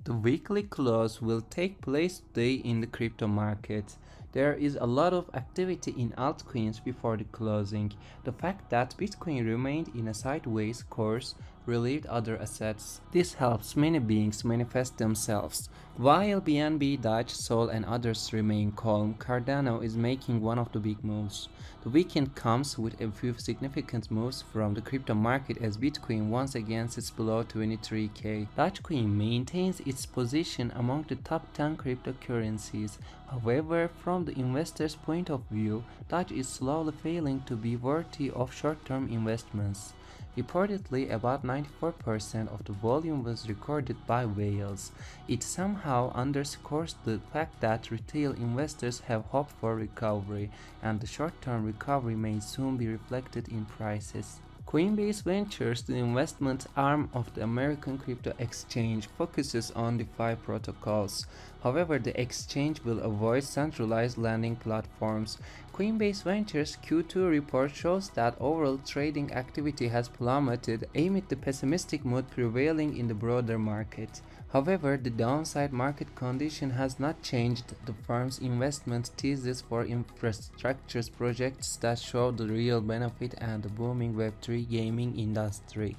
The weekly close will take place today in the crypto market. There is a lot of activity in altcoins before the closing. The fact that Bitcoin remained in a sideways course relieved other assets. This helps many beings manifest themselves. While BNB, DOGE, Sol and others remain calm, Cardano is making one of the big moves. The weekend comes with a few significant moves from the crypto market as Bitcoin once again sits below 23k. Dogecoin maintains its position among the top 10 cryptocurrencies. However, from the investor's point of view, Doge is slowly failing to be worthy of short-term investments. Reportedly, about 94% of the volume was recorded by whales. It somehow underscores the fact that retail investors have hope for recovery, and the short-term recovery may soon be reflected in prices. Coinbase Ventures, the investment arm of the American crypto exchange, focuses on DeFi protocols. However, the exchange will avoid centralized lending platforms. Coinbase Ventures' Q2 report shows that overall trading activity has plummeted amid the pessimistic mood prevailing in the broader market. However, the downside market condition has not changed the firm's investment thesis for infrastructure projects that show the real benefit and the booming Web3 gaming industry.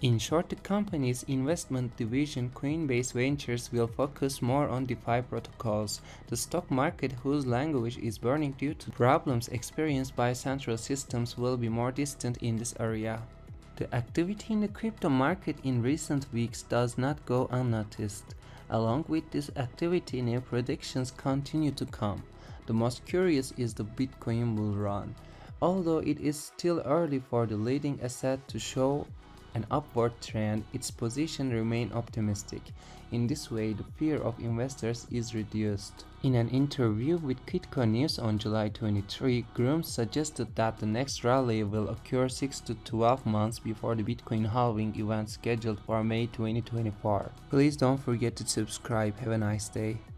In short, the company's investment division Coinbase Ventures will focus more on DeFi protocols. The stock market, whose language is burning due to problems experienced by central systems, will be more distant in this area. The activity in the crypto market in recent weeks does not go unnoticed. Along with this activity, new predictions continue to come. The most curious is the Bitcoin bull run. Although it is still early for the leading asset to show an upward trend, its position remains optimistic. In this way, the fear of investors is reduced. In an interview with Kitco News on July 23, Grooms suggested that the next rally will occur 6 to 12 months before the Bitcoin halving event scheduled for May 2024. Please don't forget to subscribe. Have a nice day.